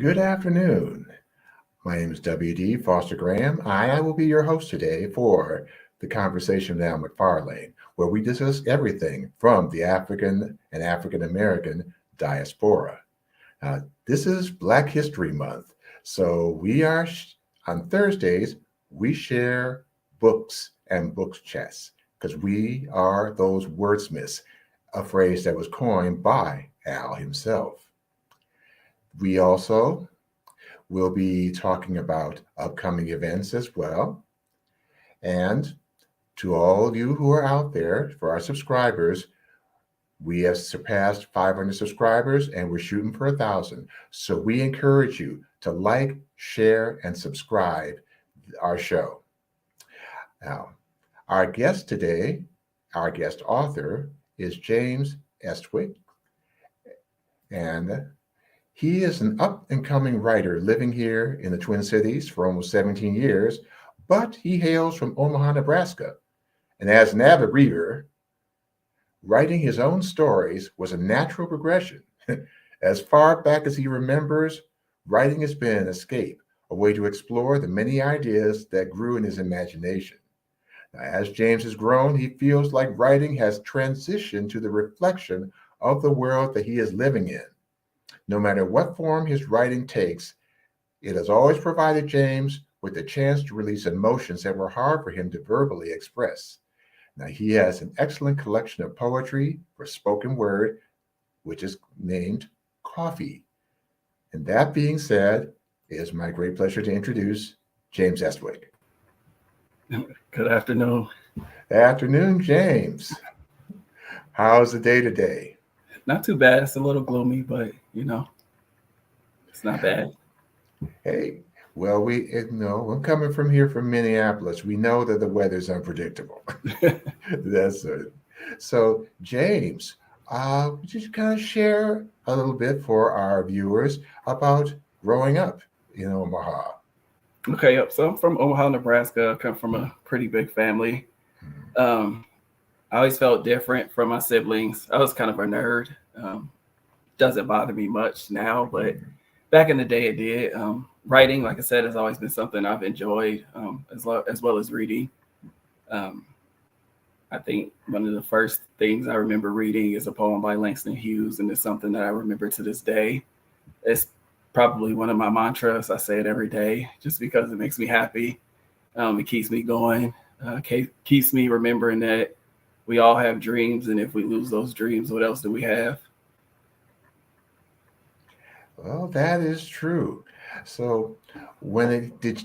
Good afternoon. My name is W.D. Foster Graham. I will be your host today for the Conversation with Al McFarlane, where we discuss everything from the African and African American diaspora. This is Black History Month, so on Thursdays, we share books and book chats because we are those wordsmiths, a phrase that was coined by Al himself. We also will be talking about upcoming events as well. And to all of you who are out there, for our subscribers, we have surpassed 500 subscribers and we're shooting for 1,000. So we encourage you to like, share, and subscribe our show. Now, our guest today, our guest author, is James Estwick. And he is an up-and-coming writer living here in the Twin Cities for almost 17 years, but he hails from Omaha, Nebraska. And as an avid reader, writing his own stories was a natural progression. As far back as he remembers, writing has been an escape, a way to explore the many ideas that grew in his imagination. Now, as James has grown, he feels like writing has transitioned to the reflection of the world that he is living in. No matter what form his writing takes, it has always provided James with the chance to release emotions that were hard for him to verbally express. Now, he has an excellent collection of poetry for spoken word, which is named Coffee. And that being said, it is my great pleasure to introduce James Estwick. Good afternoon. Afternoon, James. How's the day today? Not too bad. It's a little gloomy, but it's not bad. Hey, well, I'm coming from here from Minneapolis. We know that the weather's unpredictable. That's it. So, James, would you kind of share a little bit for our viewers about growing up in Omaha? Okay, so I'm from Omaha, Nebraska. I come from a pretty big family. I always felt different from my siblings. I was kind of a nerd. Doesn't bother me much now, but back in the day it did. Writing, like I said, has always been something I've enjoyed, as well as reading. I think one of the first things I remember reading is a poem by Langston Hughes, and it's something that I remember to this day. It's probably one of my mantras. I say it every day just because it makes me happy. It keeps me going, keeps me remembering that we all have dreams, and if we lose those dreams, what else do we have? Well, that is true. So, did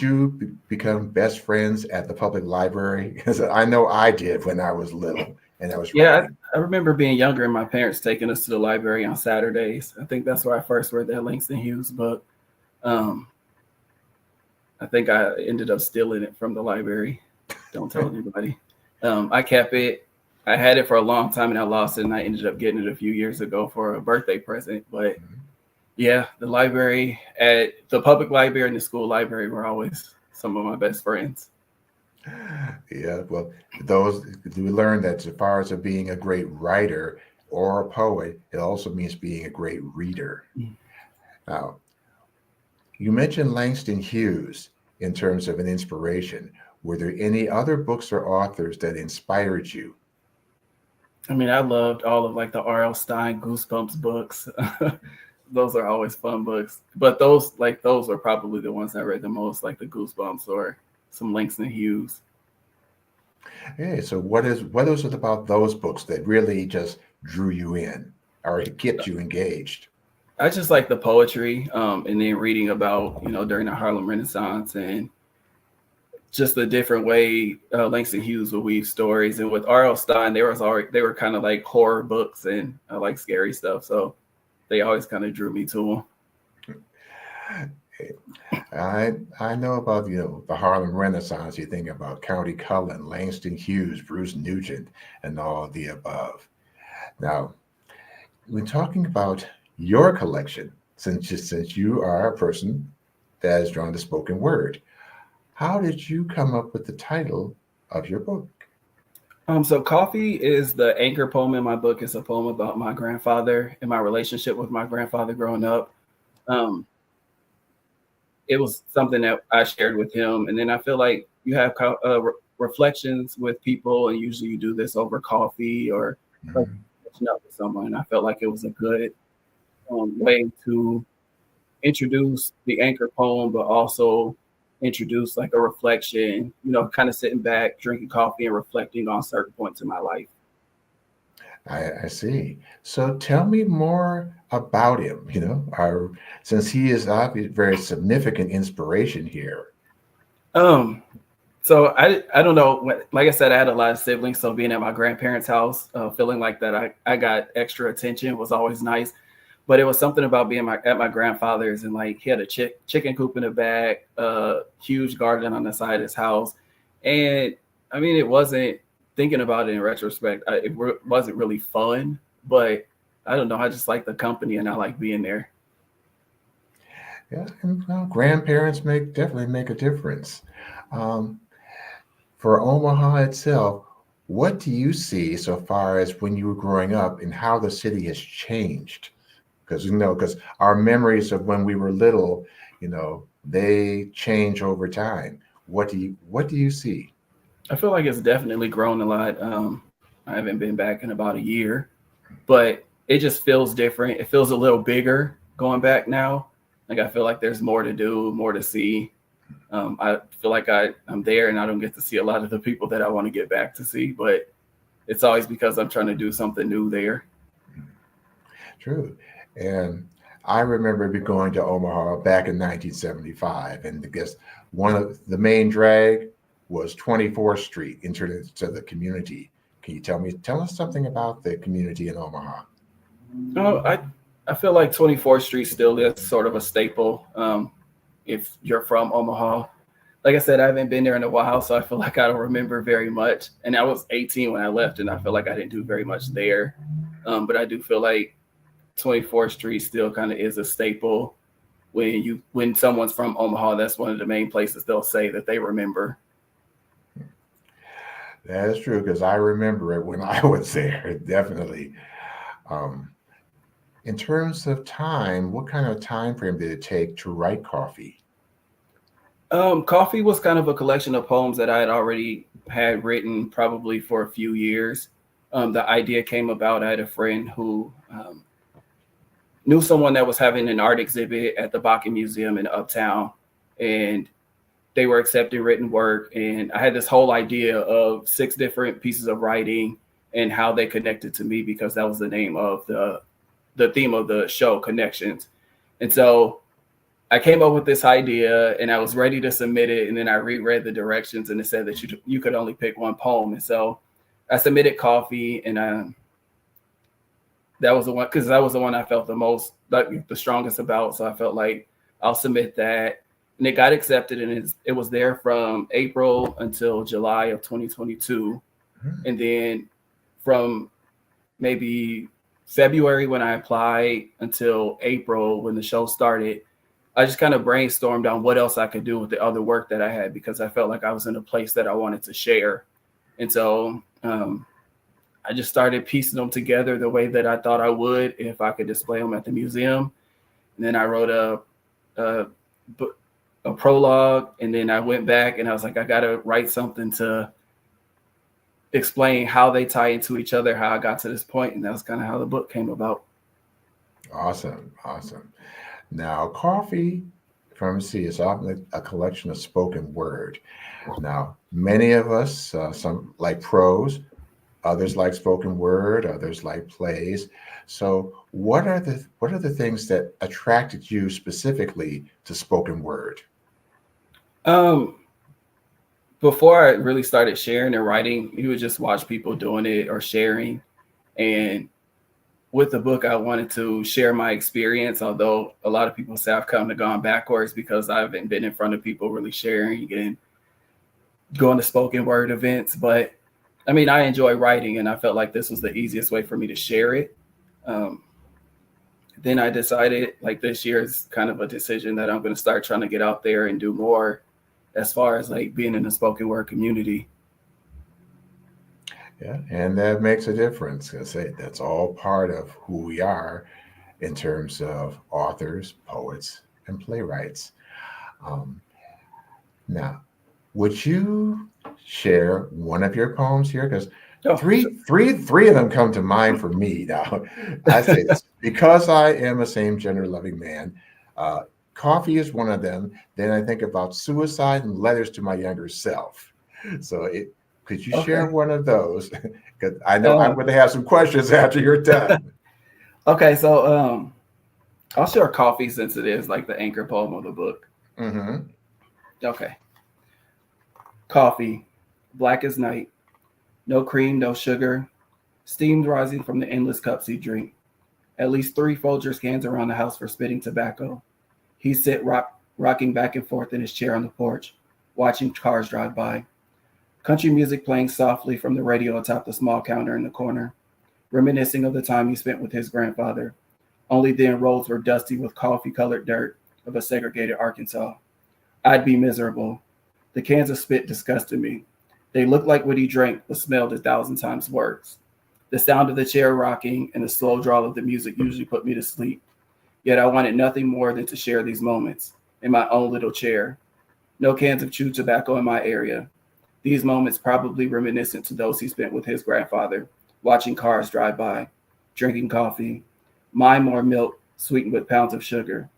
you become best friends at the public library? Because I know I did when I was little, and I was writing. I remember being younger and my parents taking us to the library on Saturdays. I think that's where I first read that Langston Hughes book. I think I ended up stealing it from the library. Don't tell anybody. I kept it. I had it for a long time and I lost it, and I ended up getting it a few years ago for a birthday present. But yeah, the library, at the public library and the school library, were always some of my best friends. Yeah, well, we learned that as far as being a great writer or a poet, it also means being a great reader. Now, you mentioned Langston Hughes in terms of an inspiration. Were there any other books or authors that inspired you? I mean, I loved all of the R.L. Stine Goosebumps books. Those are always fun books. But those are probably the ones I read the most, like the Goosebumps or some Langston Hughes. Hey, so what is it about those books that really just drew you in or kept you engaged? I just like the poetry, and then reading about, during the Harlem Renaissance and just the different way Langston Hughes would weave stories. And with R.L. Stine, they were kind of like horror books, and I like scary stuff. So they always kind of drew me to them. I know about, the Harlem Renaissance. You think about Countee Cullen, Langston Hughes, Bruce Nugent, and all of the above. Now, when talking about your collection, since you are a person that is drawn to spoken word, how did you come up with the title of your book? So Coffee is the anchor poem in my book. It's a poem about my grandfather and my relationship with my grandfather growing up. um, it was something that I shared with him. And then I feel like you have reflections with people, and usually you do this over coffee or like Mhm. catching up with someone. I felt like it was a good way to introduce the anchor poem, but also introduce like a reflection, kind of sitting back, drinking coffee and reflecting on certain points in my life. I see. So tell me more about him, since he is obviously very significant inspiration here. Um, so I don't know. Like I said, I had a lot of siblings, so being at my grandparents' house, feeling like that I got extra attention was always nice. But it was something about being at my grandfather's, and like he had a chicken coop in the back, a huge garden on the side of his house, and I mean it wasn't, thinking about it in retrospect, wasn't really fun, but I don't know. I just like the company and I like being there. Yeah, and grandparents definitely make a difference. Um, for Omaha itself, what do you see so far as when you were growing up and how the city has changed? Because our memories of when we were little, they change over time. What do you see? I feel like it's definitely grown a lot. I haven't been back in about a year, but it just feels different. It feels a little bigger going back now. Like I feel like there's more to do, more to see. I feel like I'm there and I don't get to see a lot of the people that I want to get back to see, but it's always because I'm trying to do something new there. True. And I remember going to Omaha back in 1975, and I guess one of the main drag was 24th Street into the community. Can you tell us something about the community in Omaha? Oh, I feel like 24th Street still is sort of a staple. If you're from Omaha, like I said, I haven't been there in a while, so I feel like I don't remember very much. And I was 18 when I left, and I feel like I didn't do very much there. But I do feel like 24th Street still kind of is a staple. When someone's from Omaha, that's one of the main places they'll say that they remember. That is true because I remember it when I was there, definitely. Um, in terms of time, what kind of time frame did it take to write Coffee? Coffee was kind of a collection of poems that I had already had written probably for a few years. The idea came about. I had a friend who knew someone that was having an art exhibit at the Bakken Museum in Uptown, and they were accepting written work. And I had this whole idea of 6 different pieces of writing and how they connected to me, because that was the name of the theme of the show, Connections. And so I came up with this idea and I was ready to submit it. And then I reread the directions and it said that you could only pick one poem. And so I submitted Coffee, and that was the one, because that was the one I felt the strongest about. So I felt like I'll submit that. And it got accepted, and it was there from April until July of 2022. Hmm. And then from maybe February when I applied until April when the show started, I just kind of brainstormed on what else I could do with the other work that I had, because I felt like I was in a place that I wanted to share. And so I just started piecing them together the way that I thought I would if I could display them at the museum. And then I wrote a prologue, and then I went back and I was like, I got to write something to explain how they tie into each other, how I got to this point. And that was kind of how the book came about. Awesome, awesome. Now, Coffee from C is often a collection of spoken word. Now, many of us, some like prose, others like spoken word, others like plays. So, what are the things that attracted you specifically to spoken word? Um, Before I really started sharing and writing, you would just watch people doing it or sharing. And with the book, I wanted to share my experience, although a lot of people say I've kind of gone backwards because I haven't been in front of people really sharing and going to spoken word events. But I mean, I enjoy writing, and I felt like this was the easiest way for me to share it. Um, then I decided, like, this year is kind of a decision that I'm going to start trying to get out there and do more as far as like being in the spoken word community. Yeah, and that makes a difference. I say that's all part of who we are in terms of authors, poets, and playwrights. Um, Now, would you share one of your poems here? Because Oh, three of them come to mind for me. Now, I say this because I am a same-gender loving man. Uh, Coffee is one of them. Then I think about suicide and letters to my younger self. So, could you share okay. one of those? Because I know I'm Um, going to have some questions after you're done. okay, so I'll share Coffee since it is like the anchor poem of the book. Mm-hmm. Okay. Coffee, black as night, no cream, no sugar, steam rising from the endless cups he drink. At least 3 Folgers cans around the house for spitting tobacco. He rocking back and forth in his chair on the porch, watching cars drive by. Country music playing softly from the radio atop the small counter in the corner, reminiscing of the time he spent with his grandfather. Only then roads were dusty with coffee-colored dirt of a segregated Arkansas. I'd be miserable. The cans of spit disgusted me. They looked like what he drank, but smelled 1,000 times worse. The sound of the chair rocking and the slow drawl of the music usually put me to sleep. Yet I wanted nothing more than to share these moments in my own little chair. No cans of chewed tobacco in my area. These moments probably reminiscent to those he spent with his grandfather, watching cars drive by, drinking coffee, mine more milk sweetened with pounds of sugar.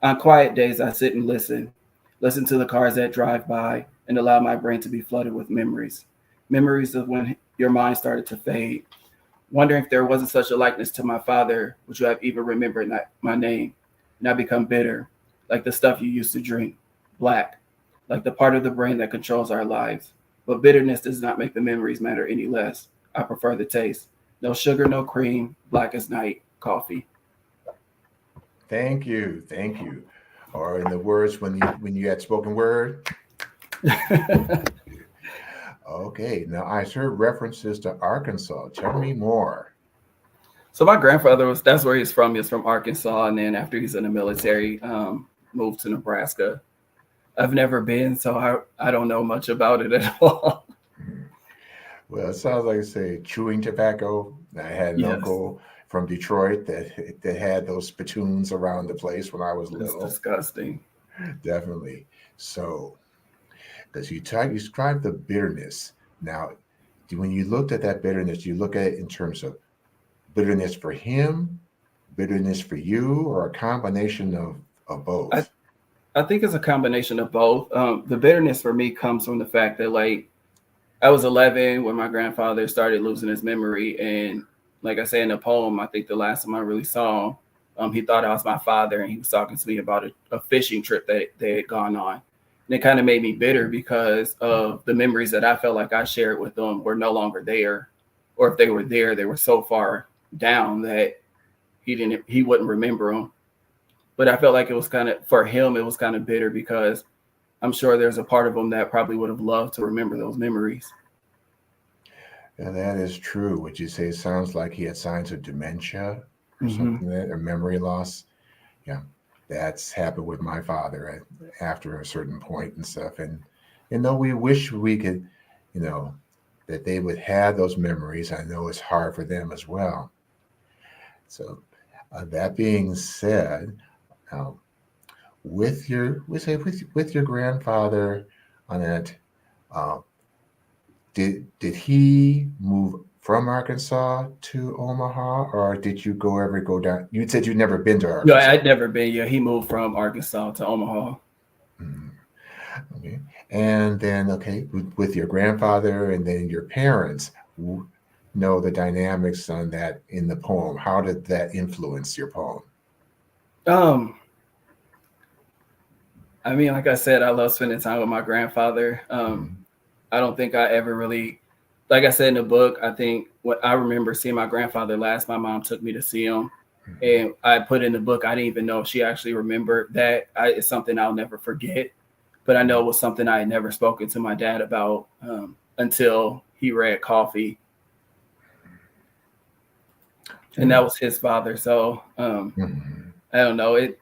On quiet days, I sit and listen to the cars that drive by and allow my brain to be flooded with memories. Memories of when your mind started to fade. Wondering if there wasn't such a likeness to my father, would you have even remembered my name? And I become bitter, like the stuff you used to drink, black, like the part of the brain that controls our lives. But bitterness does not make the memories matter any less. I prefer the taste. No sugar, no cream, black as night, coffee. Thank you, thank you. Or in the words when you had spoken word. Okay, now I heard references to Arkansas. Tell me more. So my grandfather that's where he's from. He's from Arkansas. And then after he's in the military, moved to Nebraska. I've never been, so I don't know much about it at all. Well, it sounds like, say, chewing tobacco. I had an Yes, uncle from Detroit that had those spittoons around the place when I was it's little. disgusting. Definitely. So, because you described the bitterness. Now, when you looked at that bitterness, you look at it in terms of bitterness for him, bitterness for you, or a combination of I, both? I think it's a combination of both. The bitterness for me comes from the fact that like I was 11 when my grandfather started losing his memory, and like I say in the poem, I think the last time I really saw him, he thought I was my father, and he was talking to me about a fishing trip that they had gone on, and it kind of made me bitter because of the memories that I felt like I shared with them were no longer there, or if they were there, they were so far down that he wouldn't remember them. But I felt like it was kind of for him, it was kind of bitter because I'm sure there's a part of him that probably would have loved to remember those memories. And that is true. Would you say it sounds like he had signs of dementia or Mm-hmm. something or memory loss? Yeah, that's happened with my father after a certain point and stuff. And though we wish we could, you know, that they would have those memories, I know it's hard for them as well. So that being said, um, with your grandfather on that, uh, did he move from Arkansas to Omaha, or did you go down? You said you'd never been to No, Arkansas. I'd never been. Yeah, he moved from Arkansas to Omaha. Mhm. Okay, and then okay, with your grandfather and then your parents, know the dynamics on that in the poem. How did that influence your poem? Um, I mean, like I said, I love spending time with my grandfather. Mhm. I don't think I ever really, like I said in the book, I think what I remember seeing my grandfather last, my mom took me to see him. And I put in the book, I didn't even know if she actually remembered that. It's something I'll never forget. But I know it was something I had never spoken to my dad about until he read Coffee. And that Yeah. was his father. So Mhm. I don't know. It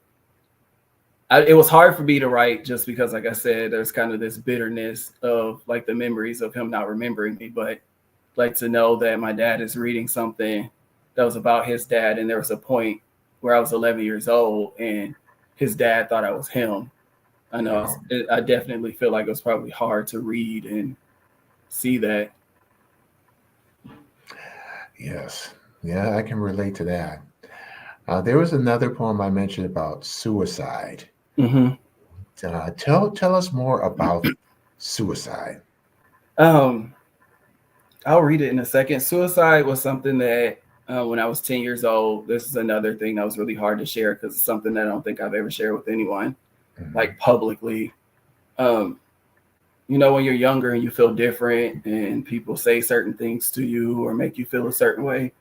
was hard for me to write just because, like I said, there's kind of this bitterness of like the memories of him not remembering me. But like to know that my dad is reading something that was about his dad. And there was a point where I was 11 years old and his dad thought I was him. I know I definitely feel like it was probably hard to read and see that. Yes. Yeah, I can relate to that. There was another poem I mentioned about suicide. Mm-hmm. Tell us more about suicide. I'll read it in a second. Suicide was something that when I was 10 years old, this is another thing that was really hard to share because it's something that I don't think I've ever shared with anyone, like publicly. You know, when you're younger and you feel different and people say certain things to you or make you feel a certain way,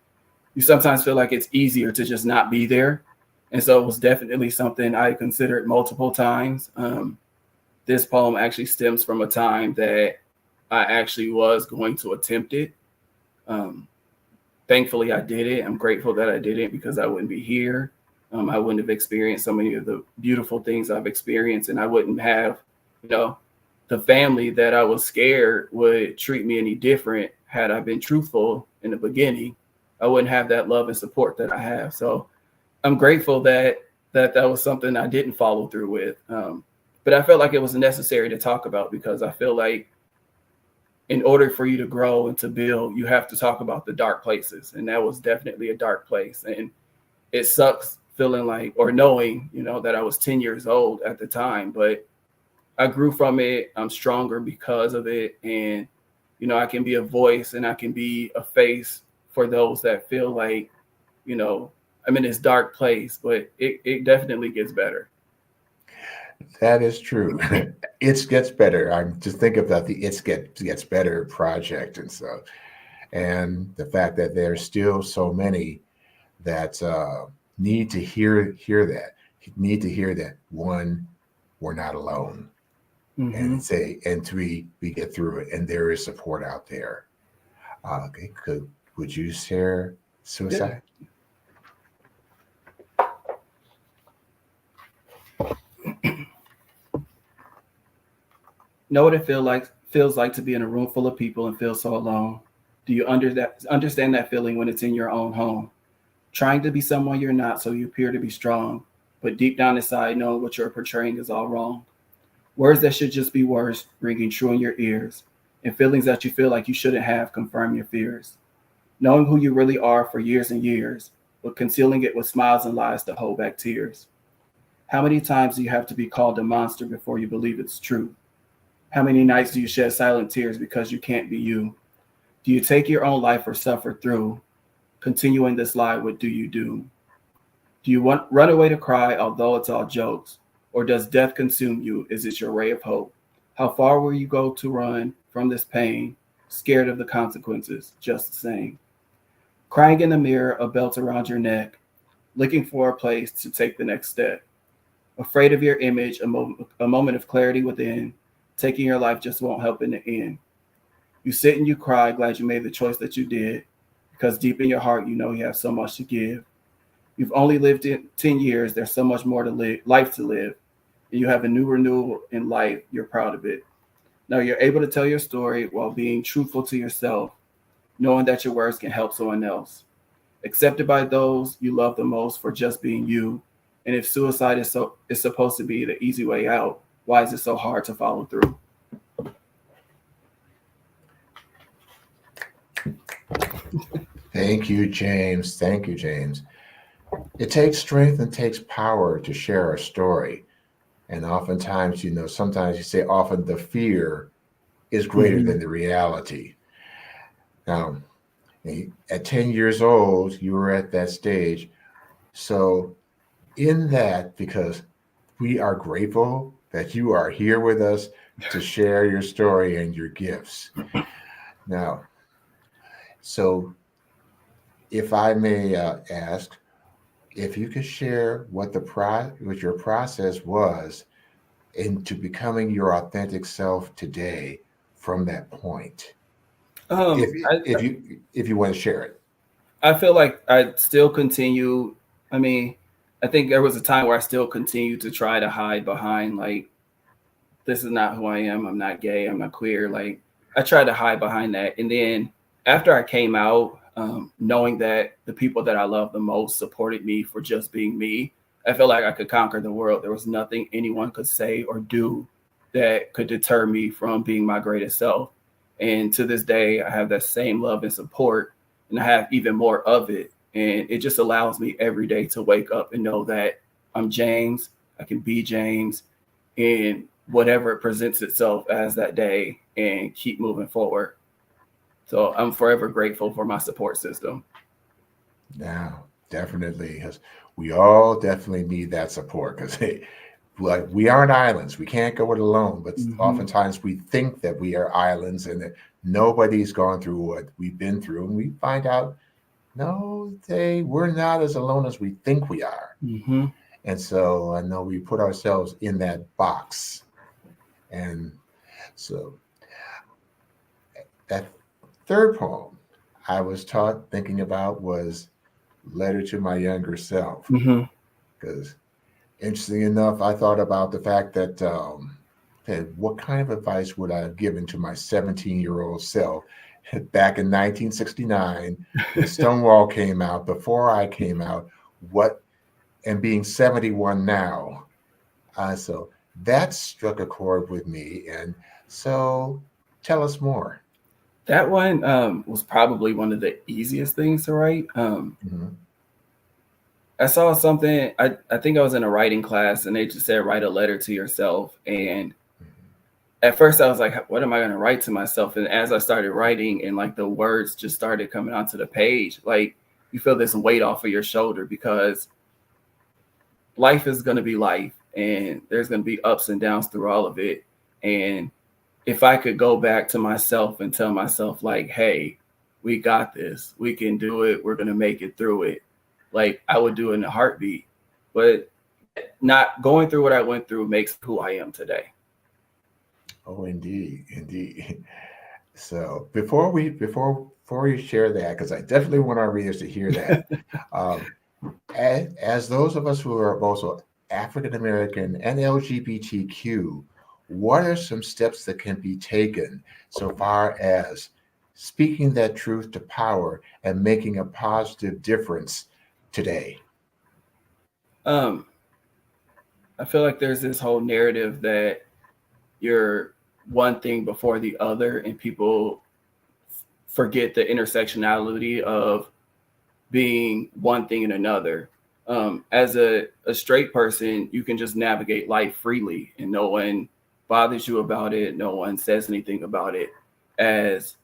you sometimes feel like it's easier to just not be there. And so it was definitely something I considered multiple times. This poem actually stems from a time that I actually was going to attempt it. Thankfully, I did it. I'm grateful that I did it because I wouldn't be here. I wouldn't have experienced so many of the beautiful things I've experienced, and I wouldn't have, you know, the family that I was scared would treat me any different had I been truthful in the beginning. I wouldn't have that love and support that I have. So I'm grateful that was something I didn't follow through with. But I felt like it was necessary to talk about because I feel like in order for you to grow and to build, you have to talk about the dark places. And that was definitely a dark place. And it sucks feeling like, or knowing, you know, that I was 10 years old at the time, but I grew from it. I'm stronger because of it. And, you know, I can be a voice and I can be a face for those that feel like, you know, I'm in this dark place, but it definitely gets better. That is true. It gets better. I'm just thinking about the Gets Better project and so, and the fact that there's still so many that need to hear that, need to hear that one, we're not alone. And say, and three, we get through it, and there is support out there. Okay, would you share suicide? Yeah. Know what it feels like to be in a room full of people and feel so alone. Do you understand that feeling when it's in your own home? Trying to be someone you're not so you appear to be strong, but deep down inside knowing what you're portraying is all wrong. Words that should just be words ringing true in your ears, and feelings that you feel like you shouldn't have confirm your fears. Knowing who you really are for years and years, but concealing it with smiles and lies to hold back tears. How many times do you have to be called a monster before you believe it's true? How many nights do you shed silent tears because you can't be you? Do you take your own life or suffer through? Continuing this lie, what do you do? Do you run away to cry, although it's all jokes? Or does death consume you? Is it your ray of hope? How far will you go to run from this pain, scared of the consequences, just the same? Crying in the mirror, a belt around your neck, looking for a place to take the next step. Afraid of your image, a moment of clarity within, taking your life just won't help in the end. You sit and you cry, glad you made the choice that you did, because deep in your heart, you know you have so much to give. You've only lived in 10 years. There's so much more life to live. And you have a new renewal in life. You're proud of it. Now you're able to tell your story while being truthful to yourself, knowing that your words can help someone else. Accepted by those you love the most for just being you. And if suicide is supposed to be the easy way out, why is it so hard to follow through? Thank you, James. Thank you, James. It takes strength and takes power to share a story. And oftentimes, you know, sometimes you say often the fear is greater than the reality. Now, at 10 years old, you were at that stage. So in that, because we are grateful that you are here with us to share your story and your gifts. Now, so if I may ask, if you could share what your process was into becoming your authentic self today from that point, if you want to share it. I feel like I still continue. I mean, I think there was a time where I still continued to try to hide behind like, this is not who I am. I'm not gay. I'm not queer. Like I tried to hide behind that. And then after I came out, knowing that the people that I love the most supported me for just being me. I felt like I could conquer the world. There was nothing anyone could say or do that could deter me from being my greatest self. And to this day, I have that same love and support, and I have even more of it. And it just allows me every day to wake up and know that I'm James, I can be James, and whatever it presents itself as that day, and keep moving forward. So I'm forever grateful for my support system. Now, definitely, because we all definitely need that support, because like, we aren't islands. We can't go it alone. But oftentimes we think that we are islands and that nobody's gone through what we've been through. And we find out, no, we're not as alone as we think we are. And so I know we put ourselves in that box. And so that third poem I was thinking about was Letter to My Younger Self. Because interesting enough, I thought about the fact that what kind of advice would I have given to my 17-year-old self back in 1969 when Stonewall came out, before I came out, and being 71 now. So that struck a chord with me. And so tell us more. That one was probably one of the easiest things to write. I saw something, I think I was in a writing class, and they just said, write a letter to yourself. And at first I was like, what am I going to write to myself? And as I started writing, and like the words just started coming onto the page, like you feel this weight off of your shoulder, because life is going to be life, and there's going to be ups and downs through all of it. And if I could go back to myself and tell myself, like, hey, we got this, we can do it, we're going to make it through it, like, I would do it in a heartbeat. But not going through what I went through makes who I am today. Oh, indeed, indeed. So before you share that, because I definitely want our readers to hear that, as those of us who are also African American and LGBTQ, what are some steps that can be taken so far as speaking that truth to power and making a positive difference today? I feel like there's this whole narrative that you're one thing before the other, and people forget the intersectionality of being one thing and another. As a straight person, you can just navigate life freely, and no one bothers you about it. No one says anything about it. As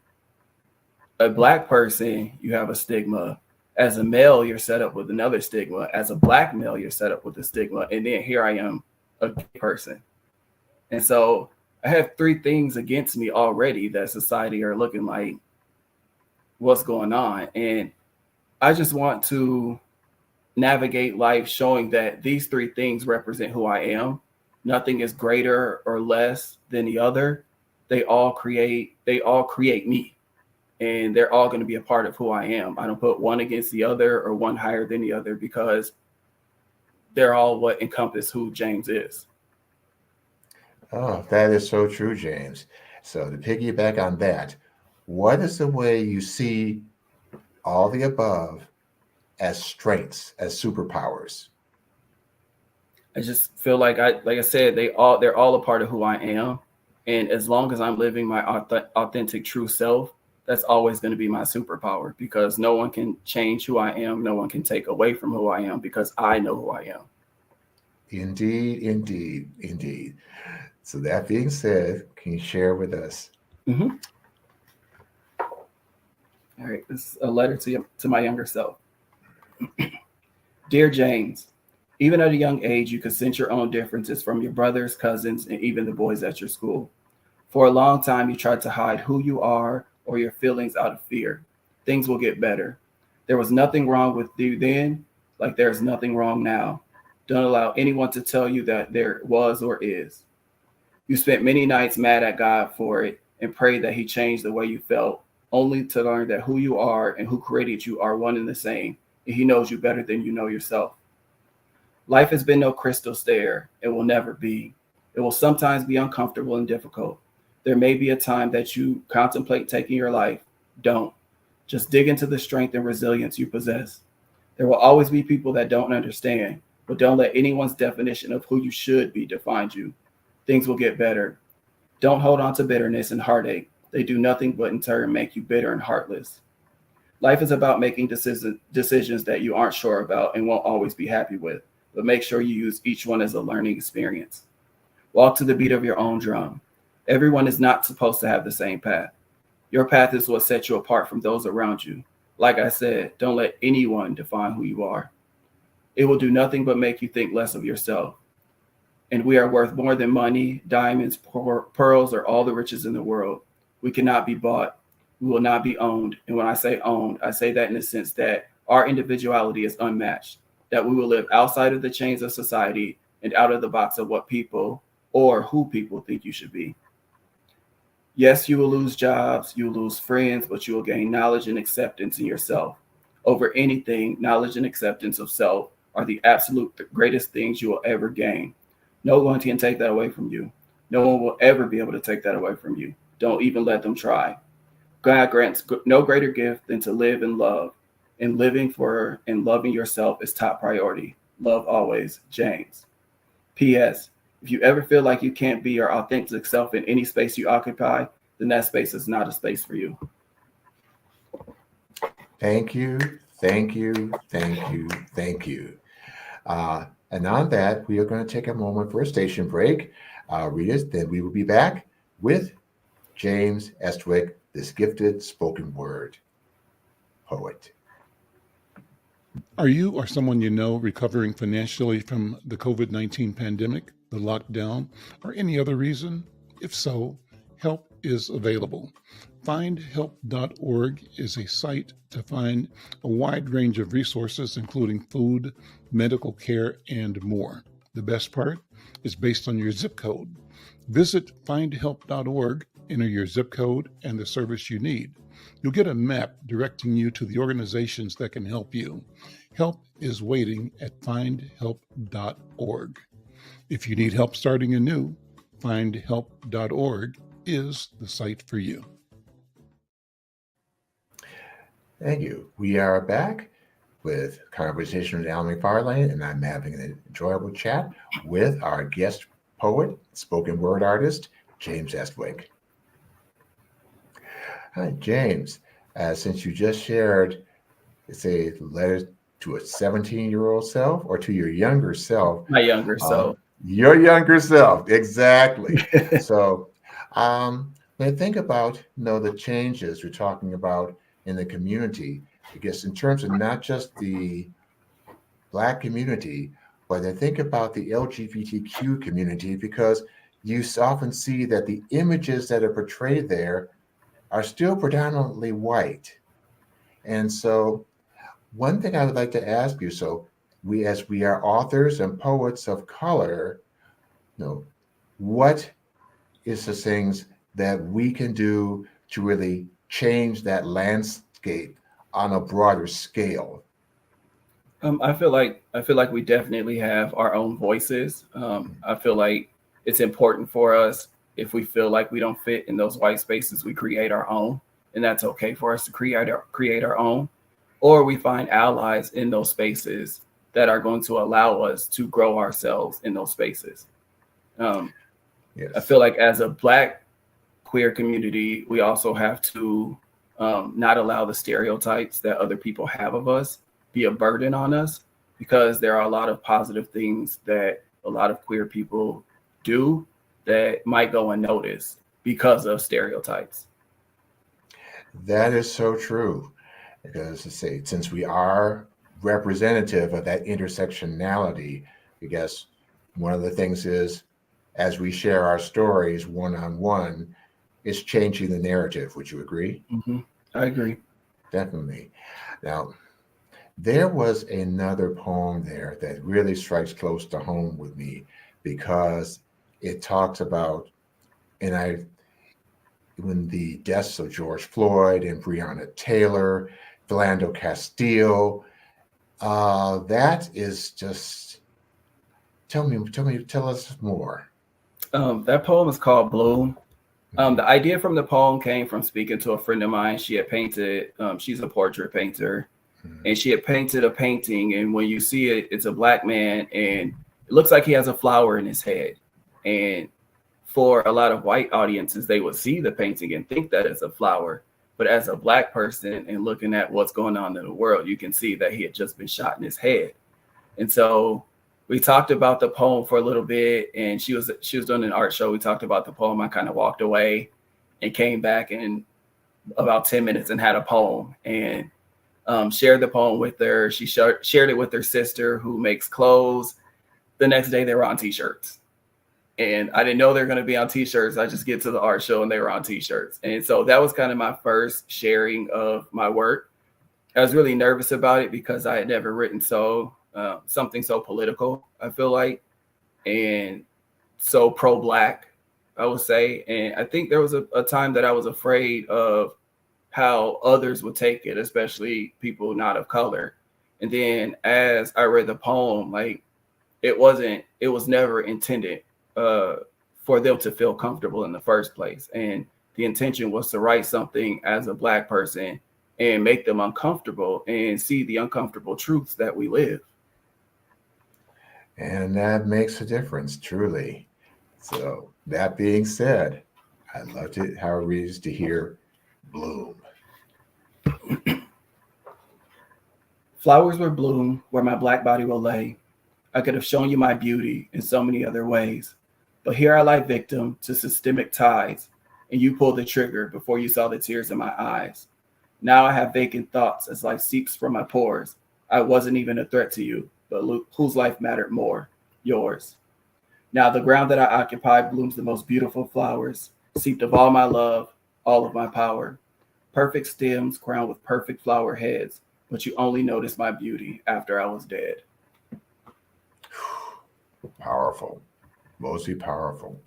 a Black person, you have a stigma. As a male, you're set up with another stigma. As a Black male, you're set up with a stigma. And then here I am, a gay person. And so I have three things against me already that society are looking like, what's going on? And I just want to navigate life showing that these three things represent who I am. Nothing is greater or less than the other. They all create me, and they're all going to be a part of who I am. I don't put one against the other or one higher than the other, because they're all what encompass who James is. Oh, that is so true, James. So to piggyback on that, what is the way you see all the above as strengths, as superpowers? I just feel like I said, they're all a part of who I am. And as long as I'm living my authentic, true self, that's always going to be my superpower, because no one can change who I am. No one can take away from who I am, because I know who I am. Indeed, indeed, indeed. So that being said, can you share with us? All right. This is a letter to my younger self. Dear James, even at a young age, you could sense your own differences from your brothers, cousins, and even the boys at your school. For a long time, you tried to hide who you are or your feelings out of fear. Things will get better. There was nothing wrong with you then, like there's nothing wrong now. Don't allow anyone to tell you that there was or is. You spent many nights mad at God for it and prayed that he changed the way you felt, only to learn that who you are and who created you are one and the same, and he knows you better than you know yourself. Life has been no crystal stair. It will never be. It will sometimes be uncomfortable and difficult. There may be a time that you contemplate taking your life. Don't. Just dig into the strength and resilience you possess. There will always be people that don't understand, but don't let anyone's definition of who you should be define you. Things will get better. Don't hold on to bitterness and heartache. They do nothing but in turn make you bitter and heartless. Life is about making decisions that you aren't sure about and won't always be happy with, but make sure you use each one as a learning experience. Walk to the beat of your own drum. Everyone is not supposed to have the same path. Your path is what sets you apart from those around you. Like I said, don't let anyone define who you are. It will do nothing but make you think less of yourself. And we are worth more than money, diamonds, pearls, or all the riches in the world. We cannot be bought. We will not be owned. And when I say owned, I say that in the sense that our individuality is unmatched, that we will live outside of the chains of society and out of the box of what people or who people think you should be. Yes, you will lose jobs, you will lose friends, but you will gain knowledge and acceptance in yourself. Over anything, knowledge and acceptance of self are the absolute greatest things you will ever gain. No one can take that away from you. No one will ever be able to take that away from you. Don't even let them try. God grants no greater gift than to live and love. And living for and loving yourself is top priority. Love always, James. P.S. If you ever feel like you can't be your authentic self in any space you occupy, then that space is not a space for you. Thank you, thank you, thank you, thank you. And on that, we are going to take a moment for a station break. Readers, then we will be back with James Estwick, this gifted spoken word poet. Are you or someone you know recovering financially from the COVID-19 pandemic, the lockdown, or any other reason? If so, help is available. Findhelp.org is a site to find a wide range of resources, including food, medical care, and more. The best part is based on your zip code. Visit findhelp.org, enter your zip code and the service you need. You'll get a map directing you to the organizations that can help you. Help is waiting at findhelp.org. If you need help starting anew, findhelp.org is the site for you. Thank you. We are back with Conversation with Al McFarlane, and I'm having an enjoyable chat with our guest poet, spoken word artist, James Estwick. Hi, James. Since you just shared, it's a letter to a 17-year-old self or to your younger self? My younger self. Your younger self, exactly. So when I think about, the changes you're talking about in the community, I guess in terms of not just the Black community, but I think about the LGBTQ community, because you often see that the images that are portrayed there are still predominantly white. And so one thing I would like to ask you, so as we are authors and poets of color, what is the things that we can do to really change that landscape on a broader scale? I feel like we definitely have our own voices. I feel like it's important for us, if we feel like we don't fit in those white spaces, we create our own, and that's okay for us to create our own, or we find allies in those spaces that are going to allow us to grow ourselves in those spaces. Yes. I feel like as a Black queer community, we also have to not allow the stereotypes that other people have of us be a burden on us, because there are a lot of positive things that a lot of queer people do that might go unnoticed because of stereotypes. That is so true. Because since we are representative of that intersectionality, I guess one of the things is, as we share our stories one-on-one, it's changing the narrative. Would you agree? Mm-hmm. I agree. Definitely. Now, there was another poem there that really strikes close to home with me, because it talks about, when the deaths of George Floyd and Breonna Taylor, Philando Castile, that is just, tell us more. That poem is called Bloom. The idea from the poem came from speaking to a friend of mine. She had painted, she's a portrait painter, and she had painted a painting. And when you see it, it's a Black man, and it looks like he has a flower in his head. And for a lot of white audiences, they would see the painting and think that it's a flower. But as a Black person and looking at what's going on in the world, you can see that he had just been shot in his head. And so we talked about the poem for a little bit, and she was doing an art show. We talked about the poem. I kind of walked away and came back in about 10 minutes and had a poem, and shared the poem with her. She shared it with her sister, who makes clothes. The next day they were on t-shirts, and I didn't know they were going to be on t-shirts. I just get to the art show and they were on t-shirts. And so that was kind of my first sharing of my work. I was really nervous about it because I had never written something so political, I feel like, and so pro-Black, I would say. And I think there was a time that I was afraid of how others would take it, especially people not of color. And then as I read the poem, like, it was never intended for them to feel comfortable in the first place. And the intention was to write something as a Black person and make them uncomfortable and see the uncomfortable truths that we live. And that makes a difference, truly. So that being said, I loved it how it reads to hear Bloom. Flowers will bloom where my Black body will lay. I could have shown you my beauty in so many other ways, but here I lie victim to systemic ties, and you pulled the trigger before you saw the tears in my eyes. Now I have vacant thoughts as life seeps from my pores. I wasn't even a threat to you, but whose life mattered more? Yours. Now the ground that I occupy blooms the most beautiful flowers, seeped of all my love, all of my power. Perfect stems crowned with perfect flower heads, but you only noticed my beauty after I was dead. Powerful, mostly powerful.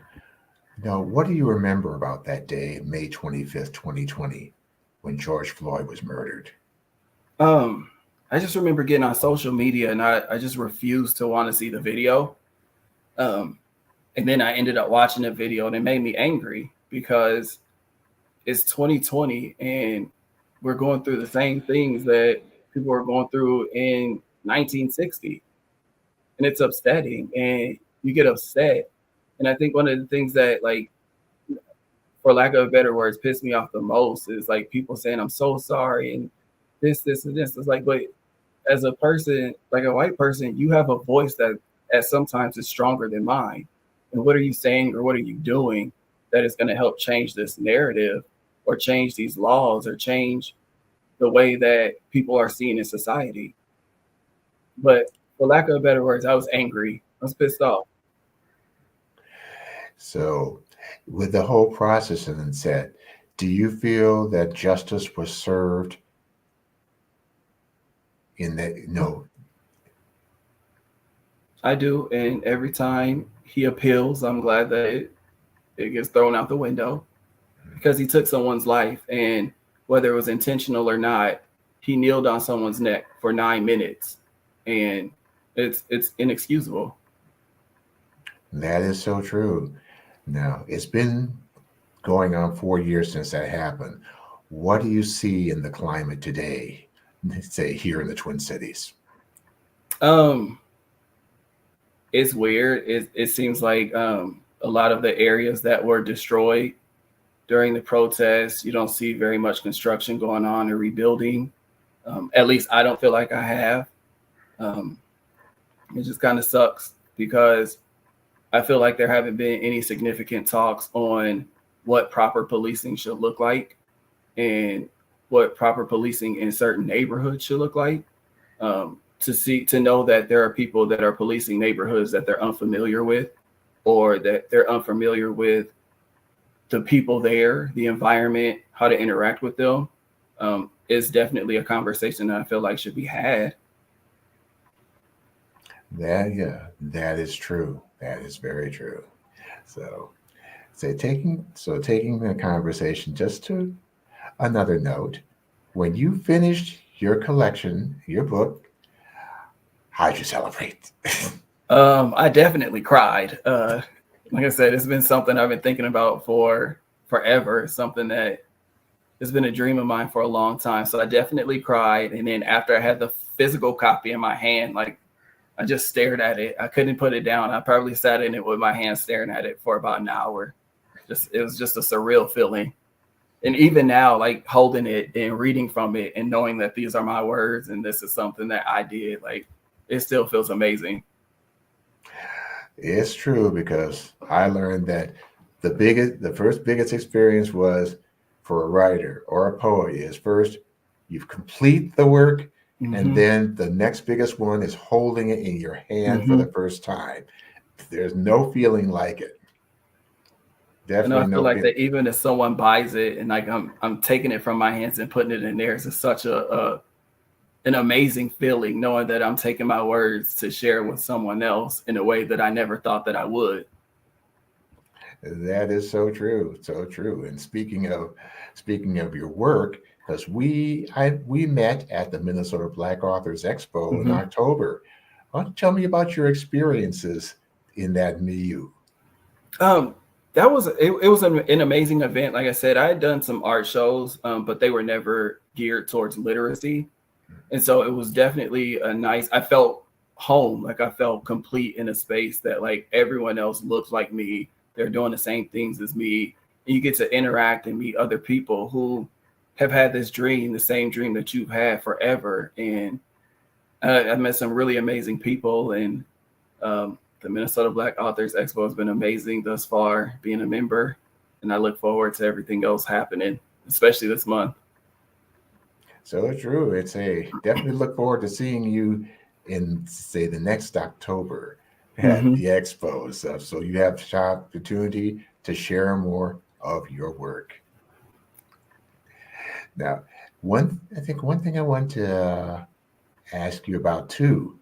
Now, what do you remember about that day, May 25th, 2020, when George Floyd was murdered? I just remember getting on social media and I just refused to want to see the video. And then I ended up watching the video and it made me angry because it's 2020 and we're going through the same things that people were going through in 1960. And it's upsetting and you get upset. And I think one of the things that, like, for lack of better words, pissed me off the most is like people saying, I'm so sorry. And this, and this. It's like, but as a person, like a white person, you have a voice that at sometimes is stronger than mine. And what are you saying or what are you doing that is going to help change this narrative or change these laws or change the way that people are seen in society? But for lack of better words, I was angry. I was pissed off. So with the whole process and said, do you feel that justice was served in that? No. I do. And every time he appeals, I'm glad that it gets thrown out the window because he took someone's life. And whether it was intentional or not, he kneeled on someone's neck for 9 minutes. And it's inexcusable. That is so true. Now, it's been going on 4 years since that happened. What do you see in the climate today, say here in the Twin Cities? It's weird. It seems like a lot of the areas that were destroyed during the protests, you don't see very much construction going on or rebuilding. At least I don't feel like I have. It just kind of sucks because I feel like there haven't been any significant talks on what proper policing should look like and what proper policing in certain neighborhoods should look like. To know that there are people that are policing neighborhoods that they're unfamiliar with, or that they're unfamiliar with the people there, the environment, how to interact with them, is definitely a conversation that I feel like should be had. That is true. That is very true. So taking the conversation just to another note, when you finished your collection, your book, how'd you celebrate? I definitely cried. Like I said, it's been something I've been thinking about for forever. It's something that has been a dream of mine for a long time. So I definitely cried. And then after I had the physical copy in my hand, like I just stared at it. I couldn't put it down. I probably sat in it with my hand staring at it for about an hour. It was just a surreal feeling. And even now, like holding it and reading from it and knowing that these are my words and this is something that I did, like it still feels amazing. It's true, because I learned that the first biggest experience was for a writer or a poet is first you complete the work, and then the next biggest one is holding it in your hand for the first time. There's no feeling like it. Definitely. And I feel like that even if someone buys it and like I'm taking it from my hands and putting it in theirs, it's such an amazing feeling knowing that I'm taking my words to share with someone else in a way that I never thought that I would. That is so true, so true. And speaking of your work, because we met at the Minnesota Black Authors Expo in October. Why don't you tell me about your experiences in that milieu? That was it was an amazing event. Like I said, I had done some art shows, but they were never geared towards literacy. And so it was definitely I felt home, like I felt complete in a space that like everyone else looked like me. They're doing the same things as me. And you get to interact and meet other people who have had this dream, the same dream that you've had forever. And I met some really amazing people, and the Minnesota Black Authors Expo has been amazing thus far, being a member, and I look forward to everything else happening, especially this month. So true. Definitely look forward to seeing you in, say, the next October at the expo and stuff. So you have the opportunity to share more of your work. Now, one thing I want to ask you about too.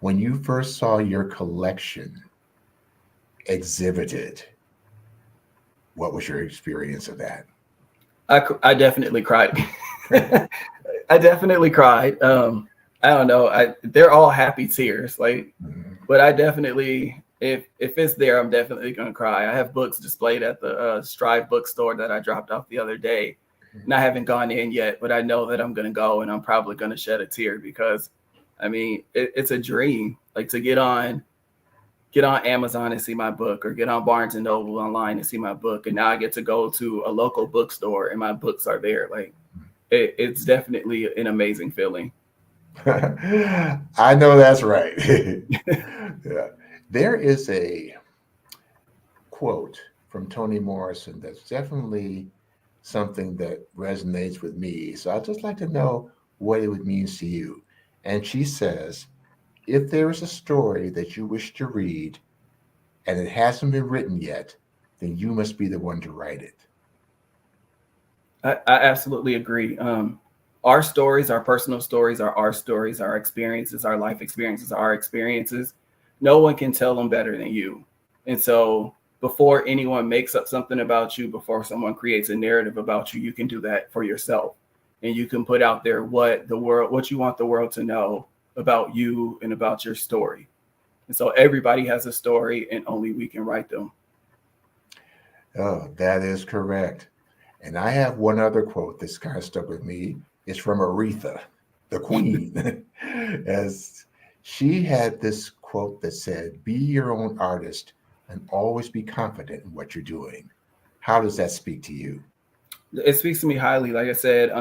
When you first saw your collection exhibited, what was your experience of that? I definitely cried. I definitely cried. I don't know. They're all happy tears, like, but I definitely, if it's there, I'm definitely gonna cry. I have books displayed at the Strive bookstore that I dropped off the other day, and I haven't gone in yet, but I know that I'm gonna go, and I'm probably gonna shed a tear because, I mean, it's a dream, like to get on Amazon and see my book, or get on Barnes and Noble online and see my book, and now I get to go to a local bookstore and my books are there. Like, it's definitely an amazing feeling. I know that's right. Yeah. There is a quote from Toni Morrison that's definitely something that resonates with me. So I'd just like to know what it means to you. And she says, if there is a story that you wish to read and it hasn't been written yet, then you must be the one to write it. I absolutely agree. Our stories, our personal stories, are our stories, our experiences, our life experiences, our experiences. No one can tell them better than you. And so before anyone makes up something about you, before someone creates a narrative about you, you can do that for yourself. And you can put out there what you want the world to know about you and about your story. And so everybody has a story, and only we can write them. Oh, that is correct. And I have one other quote that's kind of stuck with me. It's from Aretha, the queen. As she had this quote that said, be your own artist and always be confident in what you're doing. How does that speak to you? It speaks to me highly. Like I said,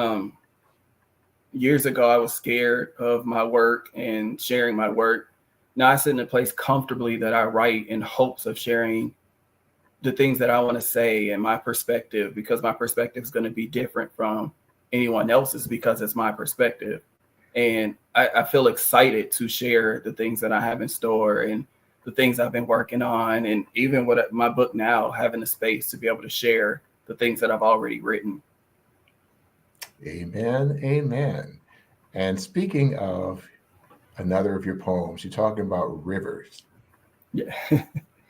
years ago, I was scared of my work and sharing my work. Now I sit in a place comfortably that I write in hopes of sharing the things that I want to say and my perspective, because my perspective is going to be different from anyone else's because it's my perspective. And I feel excited to share the things that I have in store and the things I've been working on. And even with my book now, having a space to be able to share the things that I've already written. Amen. Amen. And speaking of another of your poems, you're talking about rivers. Yeah.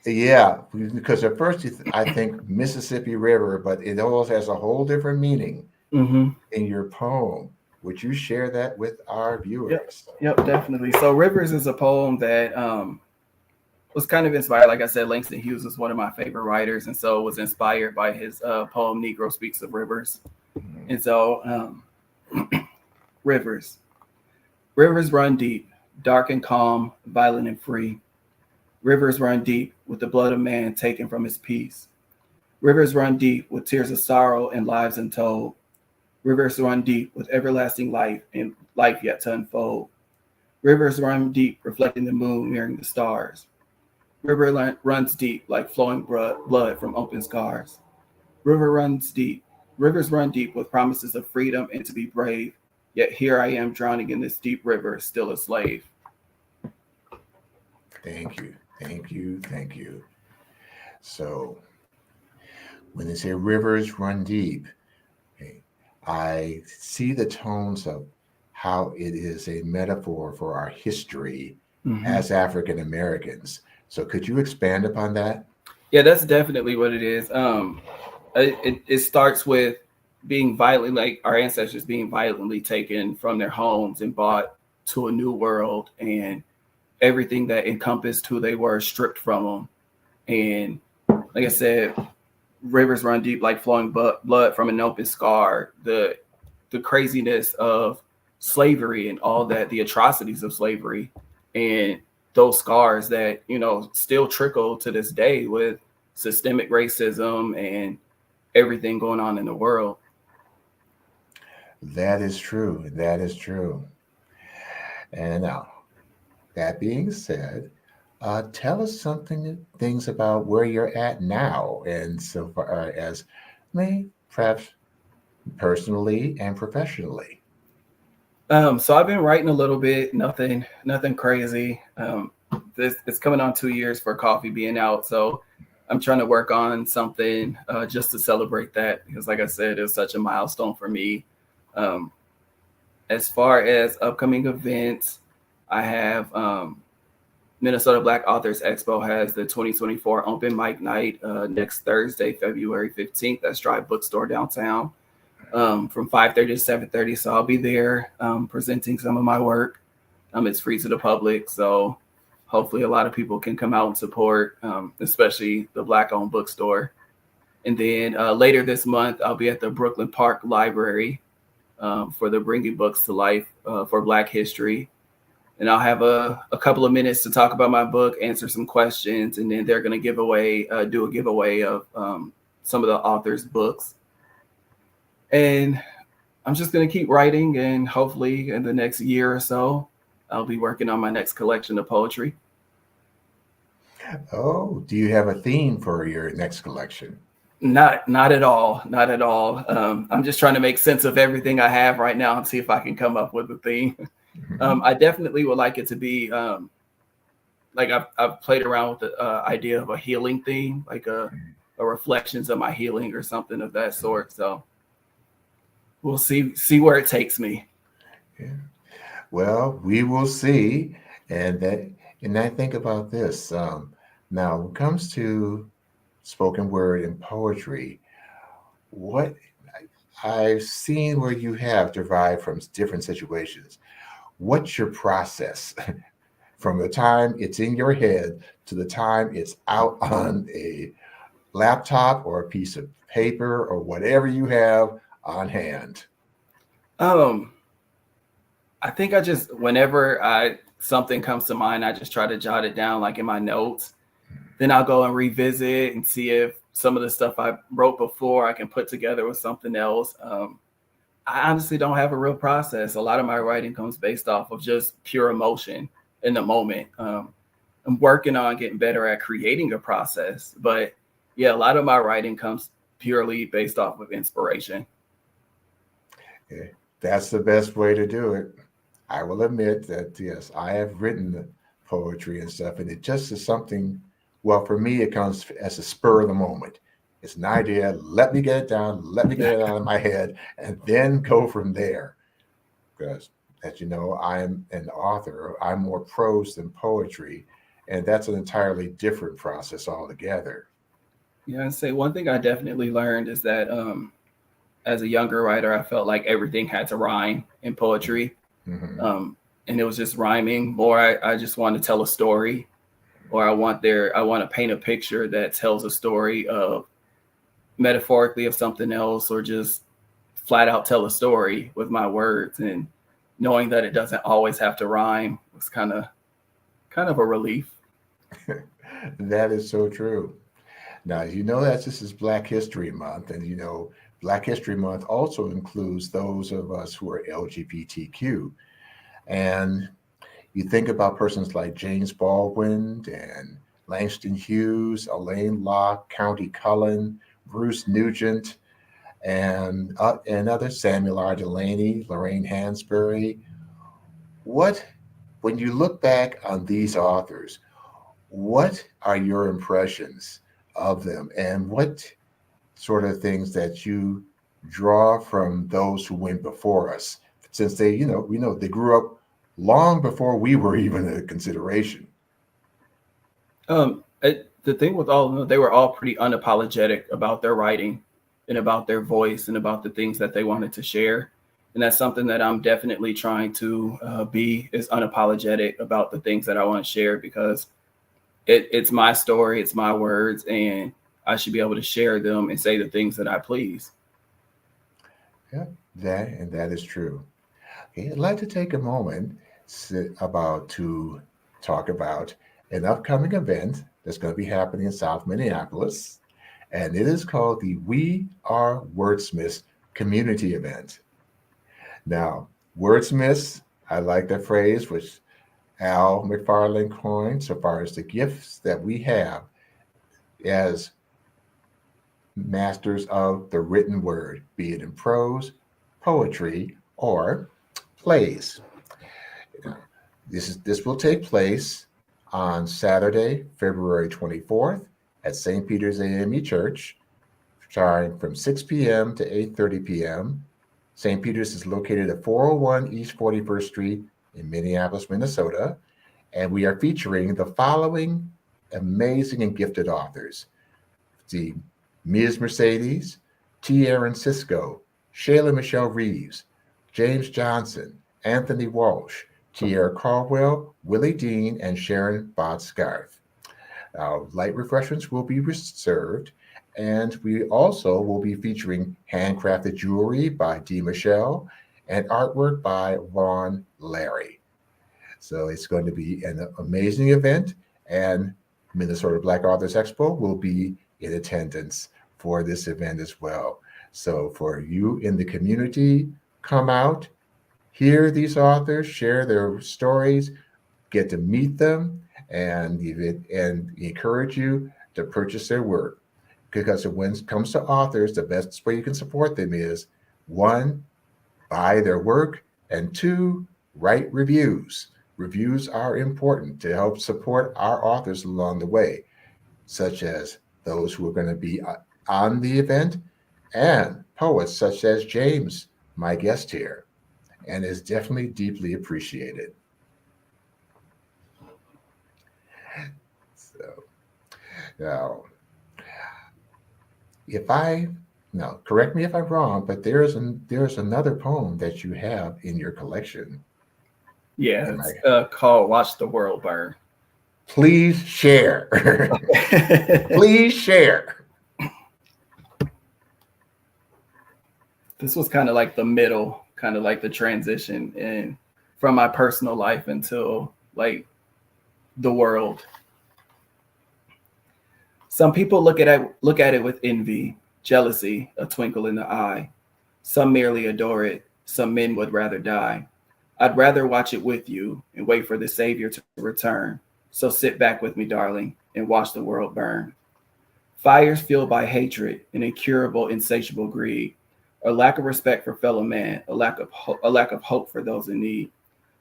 Yeah, because at first I think Mississippi River, but it always has a whole different meaning in your poem. Would you share that with our viewers? Yep, definitely. So Rivers is a poem that was kind of inspired. Like I said, Langston Hughes was one of my favorite writers, and so was inspired by his poem "Negro Speaks of Rivers." And so, rivers run deep, dark and calm, violent and free. Rivers run deep with the blood of man taken from his peace. Rivers run deep with tears of sorrow and lives untold. Rivers run deep with everlasting life and life yet to unfold. Rivers run deep, reflecting the moon, mirroring the stars. Runs deep like flowing blood from open scars. Rivers run deep with promises of freedom and to be brave. Yet here I am drowning in this deep river, still a slave. Thank you. Thank you. Thank you. So when they say rivers run deep, okay, I see the tones of how it is a metaphor for our history as African Americans. So could you expand upon that? Yeah, that's definitely what it is. It starts with being violently, like our ancestors being violently taken from their homes and brought to a new world, and everything that encompassed who they were stripped from them. And like I said, rivers run deep like flowing blood from an open scar. The craziness of slavery and all that, the atrocities of slavery, and those scars that, you know, still trickle to this day with systemic racism and everything going on in the world. That is true. That is true. And now, that being said, tell us things about where you're at now, and so far as me, perhaps personally and professionally. So I've been writing a little bit, nothing crazy. It's coming on 2 years for Coffee being out, so I'm trying to work on something just to celebrate that, because like I said, it was such a milestone for me. As far as upcoming events, I have Minnesota Black Authors Expo has the 2024 open mic night next Thursday, February 15th at Strive Bookstore downtown from 5:30 to 7:30. So I'll be there presenting some of my work. It's free to the public, so hopefully a lot of people can come out and support, especially the Black-owned bookstore. And then later this month, I'll be at the Brooklyn Park Library for the Bringing Books to Life for Black History. And I'll have a couple of minutes to talk about my book, answer some questions, and then they're going to do a giveaway of some of the author's books. And I'm just going to keep writing, and hopefully in the next year or so, I'll be working on my next collection of poetry. Oh, do you have a theme for your next collection? Not at all. Not at all. I'm just trying to make sense of everything I have right now and see if I can come up with a theme. I definitely would like it to be like I've played around with the idea of a healing theme, like a reflections of my healing or something of that sort. So we'll see where it takes me. Yeah. Well, we will see. And I think about this. Now, when it comes to spoken word and poetry, what I've seen where you have derived from different situations. What's your process from the time it's in your head to the time it's out on a laptop or a piece of paper or whatever you have on hand? I think whenever something comes to mind, I just try to jot it down like in my notes. Then I'll go and revisit and see if some of the stuff I wrote before I can put together with something else. I honestly don't have a real process. A lot of my writing comes based off of just pure emotion in the moment. I'm working on getting better at creating a process, but yeah, a lot of my writing comes purely based off of inspiration. Yeah, that's the best way to do it. I will admit that, yes, I have written the poetry and stuff, and it just is something, well, for me, it comes as a spur of the moment. It's an idea. Let me get it down. Let me get it out of my head, and then go from there. Because, as you know, I'm an author. I'm more prose than poetry, and that's an entirely different process altogether. Yeah, I'd say one thing I definitely learned is that as a younger writer, I felt like everything had to rhyme in poetry. And it was just rhyming more. I just wanted to tell a story, or I want to paint a picture that tells a story of metaphorically of something else, or just flat out tell a story with my words. And knowing that it doesn't always have to rhyme was kind of a relief. That is so true. Now, you know that this is Black History Month, and you know Black History Month also includes those of us who are LGBTQ. And you think about persons like James Baldwin and Langston Hughes, Elaine Locke, County Cullen, Bruce Nugent, and others, Samuel R. Delaney, Lorraine Hansberry. When you look back on these authors, what are your impressions of them, and what sort of things that you draw from those who went before us? Since they, we know they grew up long before we were even a consideration. The thing with all of them, they were all pretty unapologetic about their writing and about their voice and about the things that they wanted to share. And that's something that I'm definitely trying to be, is unapologetic about the things that I want to share, because it's my story, it's my words, and I should be able to share them and say the things that I please. Yeah, that is true. Okay, I'd like to take a moment to talk about an upcoming event that's going to be happening in South Minneapolis, and it is called the We Are Wordsmiths Community Event. Now, wordsmiths, I like that phrase, which Al McFarlane coined, so far as the gifts that we have as masters of the written word, be it in prose, poetry, or plays. This will take place on Saturday, February 24th at St. Peter's AME Church, starting from 6 p.m. to 8:30 p.m. St. Peter's is located at 401 East 41st Street in Minneapolis, Minnesota, and we are featuring the following amazing and gifted authors: the Ms. Mercedes, T. Aaron Cisco, Shayla Michelle Reeves, James Johnson, Anthony Walsh, Tierra Caldwell, Willie Dean, and Sharon Bott-Scarth. Light refreshments will be served, and we also will be featuring handcrafted jewelry by Dee Michelle and artwork by Vaughn Larry. So it's going to be an amazing event, and Minnesota Black Authors Expo will be in attendance for this event as well. So for you in the community, come out, hear these authors, share their stories, get to meet them, and encourage you to purchase their work. Because when it comes to authors, the best way you can support them is, 1, buy their work, and 2, write reviews. Reviews are important to help support our authors along the way, such as those who are going to be on the event, and poets such as James, my guest here, and is definitely deeply appreciated. So now, correct me if I'm wrong, but there's another poem that you have in your collection. Yeah, it's called Watch the World Burn. Please share. Please share. This was kind of like the middle, kind of like the transition in from my personal life until like the world. Some people look at it with envy, jealousy, a twinkle in the eye. Some merely adore it. Some men would rather die. I'd rather watch it with you and wait for the Savior to return. So sit back with me, darling, and watch the world burn. Fires fueled by hatred and incurable, insatiable greed, a lack of respect for fellow man, a lack of hope for those in need.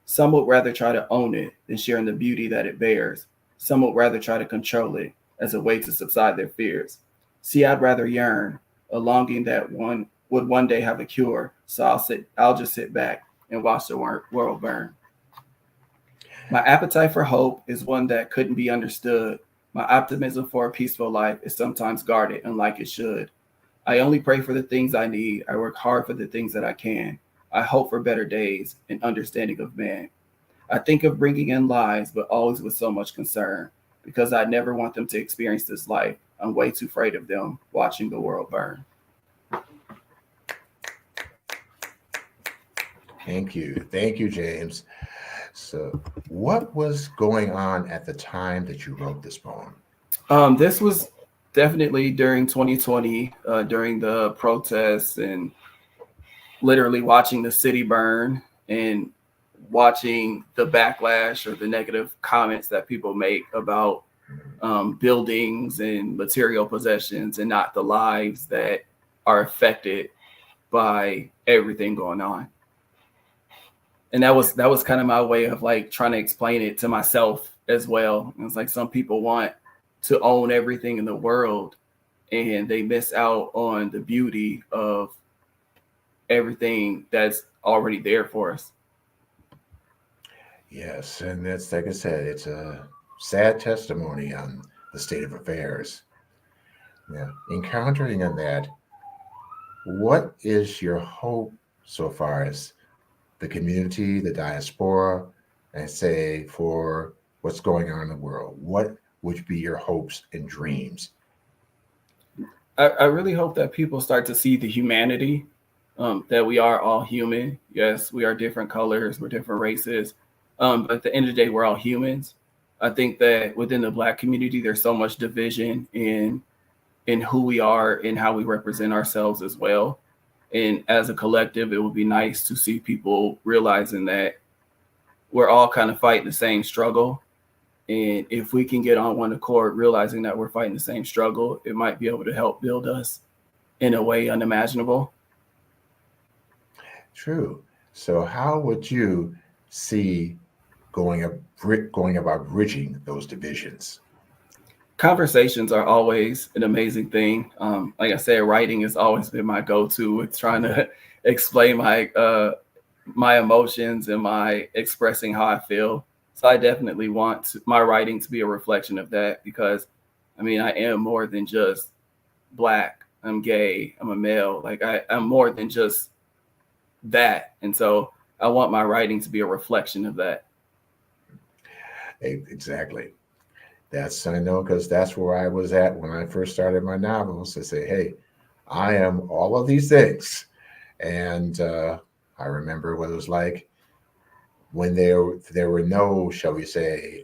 Some would rather try to own it than share in the beauty that it bears. Some would rather try to control it as a way to subside their fears. See, I'd rather yearn, a longing that one would one day have a cure. So I'll just sit back and watch the world burn. My appetite for hope is one that couldn't be understood. My optimism for a peaceful life is sometimes guarded unlike it should. I only pray for the things I need. I work hard for the things that I can. I hope for better days and understanding of man. I think of bringing in lives, but always with so much concern. because I never want them to experience this life. I'm way too afraid of them watching the world burn. Thank you. Thank you, James. So what was going on at the time that you wrote this poem? This was definitely during 2020, during the protests, and literally watching the city burn and watching the backlash or the negative comments that people make about buildings and material possessions, and not the lives that are affected by everything going on. And that was kind of my way of like trying to explain it to myself as well. It's like some people want to own everything in the world, and they miss out on the beauty of everything that's already there for us. Yes, and that's like I said, it's a sad testimony on the state of affairs. Yeah, encountering on that, what is your hope so far as the community, the diaspora, and say for what's going on in the world? What would be your hopes and dreams? I really hope that people start to see the humanity, that we are all human. Yes, we are different colors, we're different races. But at the end of the day, we're all humans. I think that within the Black community, there's so much division in who we are and how we represent ourselves as well. And as a collective, it would be nice to see people realizing that we're all kind of fighting the same struggle. And if we can get on one accord, realizing that we're fighting the same struggle, it might be able to help build us in a way unimaginable. True. So how would you see going about bridging those divisions? Conversations are always an amazing thing. Like I said, writing has always been my go-to with trying to explain my emotions and my expressing how I feel. So I definitely want my writing to be a reflection of that, because I mean, I am more than just Black. I'm gay. I'm a male. Like I'm more than just that. And so I want my writing to be a reflection of that. Exactly. That's, I know, because that's where I was at when I first started my novels, to say, hey, I am all of these things. And I remember what it was like when there were no, shall we say,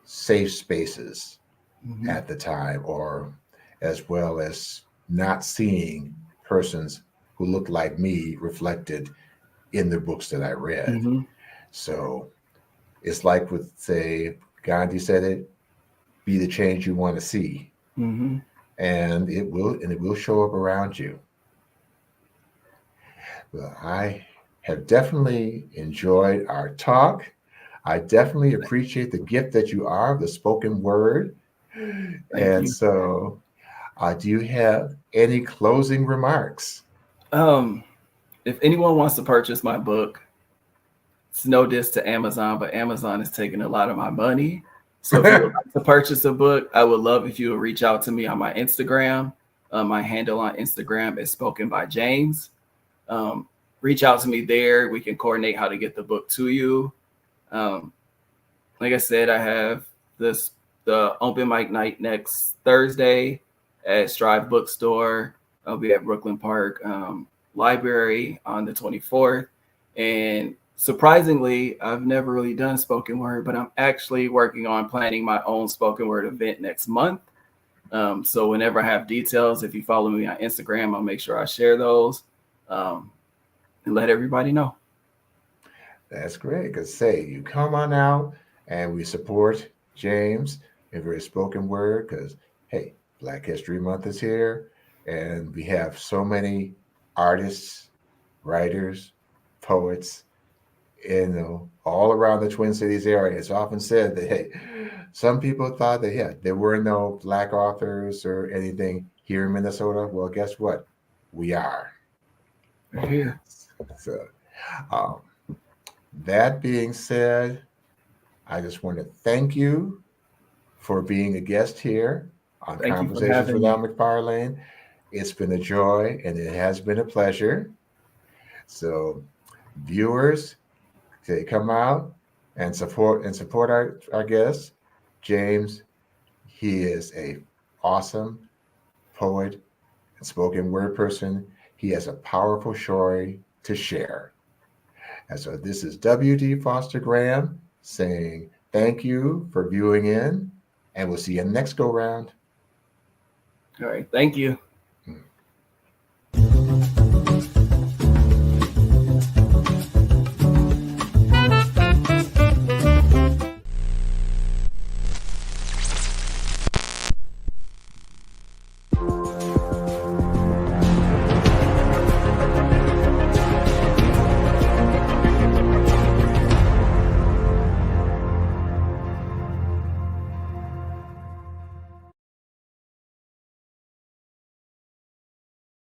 safe spaces at the time, or as well as not seeing persons who looked like me reflected in the books that I read. So it's like with, say, Gandhi said it, be the change you want to see. And it will show up around you. Well, I have definitely enjoyed our talk. I definitely appreciate the gift that you are of the spoken word. Thank you. So do you have any closing remarks? If anyone wants to purchase my book, it's no diss to Amazon, but Amazon is taking a lot of my money. So if you would like to purchase a book, I would love if you would reach out to me on my Instagram. My handle on Instagram is Spoken by James. Reach out to me there. We can coordinate how to get the book to you. Like I said, I have the open mic night next Thursday at Strive Bookstore. I'll be at Brooklyn Park Library on the 24th. And surprisingly, I've never really done spoken word, but I'm actually working on planning my own spoken word event next month. So whenever I have details, if you follow me on Instagram, I'll make sure I share those and let everybody know. That's great. Because say you come on out and we support James in very spoken word, because hey, Black History Month is here, and we have so many artists, writers, poets, all around the Twin Cities area. It's often said that, hey, some people thought that, there were no Black authors or anything here in Minnesota. Well, guess what? We are. We're here. So, that being said, I just want to thank you for being a guest here on Conversations with Al McFarlane. It's been a joy, and it has been a pleasure. So, viewers, they come out and support our guests. James, he is a awesome poet and spoken word person. He has a powerful story to share. And so this is W.D. Foster Graham saying thank you for viewing in, and we'll see you next go round. All right. Thank you.